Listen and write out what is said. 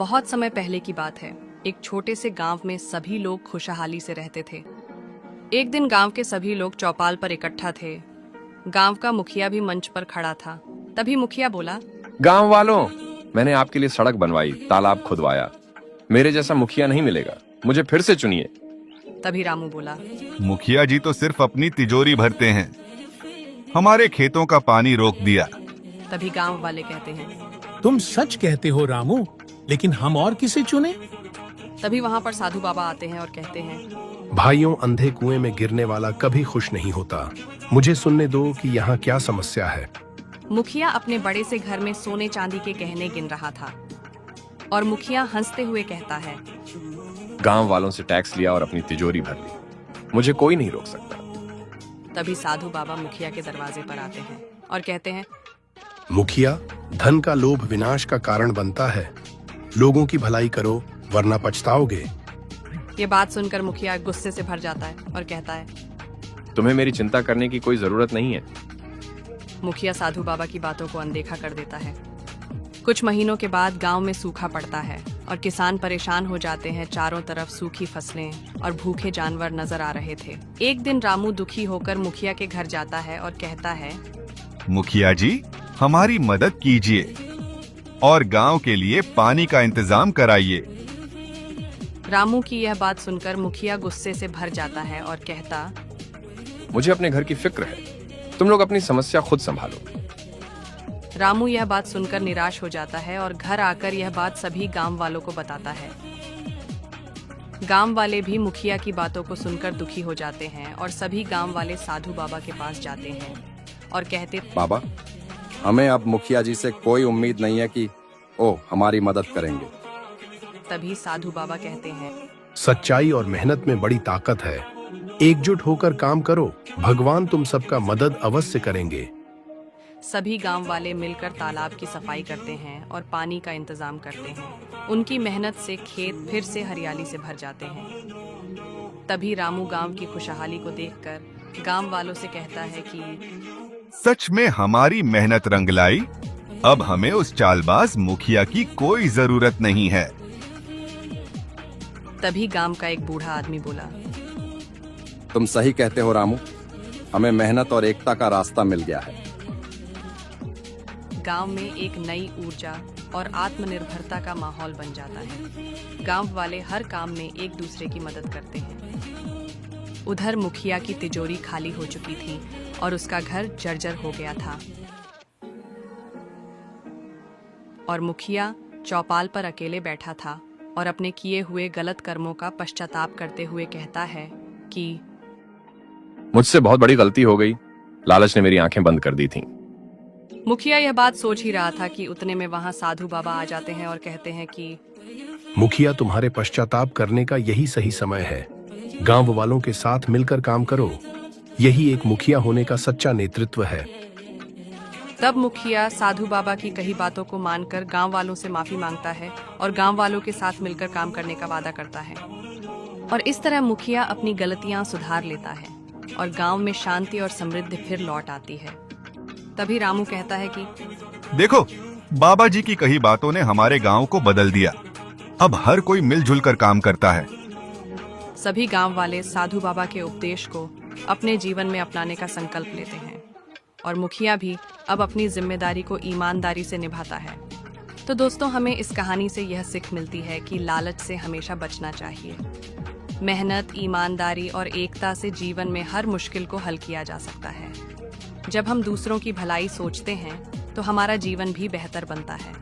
बहुत समय पहले की बात है। एक छोटे से गांव में सभी लोग खुशहाली से रहते थे। एक दिन गांव के सभी लोग चौपाल पर इकट्ठा थे। गांव का मुखिया भी मंच पर खड़ा था। तभी मुखिया बोला, गांव वालों, मैंने आपके लिए सड़क बनवाई, तालाब खुदवाया। मेरे जैसा मुखिया नहीं मिलेगा, मुझे फिर से चुनिए। तभी रामू बोला, मुखिया जी तो सिर्फ अपनी तिजोरी भरते हैं, हमारे खेतों का पानी रोक दिया। तभी गांव वाले कहते हैं, तुम सच कहते हो रामू, लेकिन हम और किसे चुने? तभी वहां पर साधु बाबा आते हैं और कहते हैं, भाइयों, अंधे कुएं में गिरने वाला कभी खुश नहीं होता। मुझे सुनने दो कि यहाँ क्या समस्या है। मुखिया अपने बड़े से घर में सोने चांदी के गहने गिन रहा था और मुखिया हंसते हुए कहता है, गांव वालों से टैक्स लिया और अपनी तिजोरी भर ली, मुझे कोई नहीं रोक सकता। तभी साधु बाबा मुखिया के दरवाजे पर आते हैं और कहते हैं, मुखिया, धन का लोभ विनाश का कारण बनता है। लोगों की भलाई करो वरना पछताओगे। ये बात सुनकर मुखिया गुस्से से भर जाता है और कहता है, तुम्हें मेरी चिंता करने की कोई जरूरत नहीं है। मुखिया साधु बाबा की बातों को अनदेखा कर देता है। कुछ महीनों के बाद गांव में सूखा पड़ता है और किसान परेशान हो जाते हैं। चारों तरफ सूखी फसलें और भूखे जानवर नजर आ रहे थे। एक दिन रामू दुखी होकर मुखिया के घर जाता है और कहता है, मुखिया जी, हमारी मदद कीजिए और गांव के लिए पानी का इंतजाम कराइए। रामू की यह बात सुनकर मुखिया गुस्से से भर जाता है और कहता, मुझे अपने घर की फिक्र है, तुम लोग अपनी समस्या खुद संभालो। रामू यह बात सुनकर निराश हो जाता है और घर आकर यह बात सभी गांव वालों को बताता है। गांव वाले भी मुखिया की बातों को सुनकर दुखी हो जाते हैं और सभी गांव वाले साधु बाबा के पास जाते हैं और कहते, बाबा, हमें अब मुखिया जी से कोई उम्मीद नहीं है कि ओ हमारी मदद करेंगे। तभी साधु बाबा कहते हैं, सच्चाई और मेहनत में बड़ी ताकत है। एकजुट होकर काम करो, भगवान तुम सबका मदद अवश्य करेंगे। सभी गांव वाले मिलकर तालाब की सफाई करते हैं और पानी का इंतजाम करते हैं। उनकी मेहनत से खेत फिर से हरियाली से भर जाते हैं। तभी रामू गांव की खुशहाली को देखकर गांव वालों से कहता है कि सच में हमारी मेहनत रंग लाई। अब हमें उस चालबाज मुखिया की कोई जरूरत नहीं है। तभी गांव का एक बूढ़ा आदमी बोला, तुम सही कहते हो रामू, हमें मेहनत और एकता का रास्ता मिल गया है। गांव में एक नई ऊर्जा और आत्मनिर्भरता का माहौल बन जाता है। गांव वाले हर काम में एक दूसरे की मदद करते हैं। उधर मुखिया की तिजोरी खाली हो चुकी थी और उसका घर जर्जर हो गया था और मुखिया चौपाल पर अकेले बैठा था और अपने किए हुए गलत कर्मों का पश्चाताप करते हुए कहता है कि मुझसे बहुत बड़ी गलती हो गई, लालच ने मेरी आंखें बंद कर दी थीं। मुखिया यह बात सोच ही रहा था कि उतने में वहां साधु बाबा आ जाते हैं और कहते हैं कि मुखिया, तुम्हारे पश्चाताप करने का यही सही समय है। गांव वालों के साथ मिलकर काम करो, यही एक मुखिया होने का सच्चा नेतृत्व है। तब मुखिया साधु बाबा की कही बातों को मानकर गांव वालों से माफी मांगता है और गांव वालों के साथ मिलकर काम करने का वादा करता है। और इस तरह मुखिया अपनी गलतियां सुधार लेता है और गांव में शांति और समृद्धि फिर लौट आती है। तभी रामू कहता है कि देखो, बाबा जी की कही बातों ने हमारे गांव को बदल दिया। अब हर कोई मिलजुल कर काम करता है। सभी गांव वाले साधु बाबा के उपदेश को अपने जीवन में अपनाने का संकल्प लेते हैं और मुखिया भी अब अपनी जिम्मेदारी को ईमानदारी से निभाता है। तो दोस्तों, हमें इस कहानी से यह सीख मिलती है कि लालच से हमेशा बचना चाहिए। मेहनत, ईमानदारी और एकता से जीवन में हर मुश्किल को हल किया जा सकता है। जब हम दूसरों की भलाई सोचते हैं तो हमारा जीवन भी बेहतर बनता है।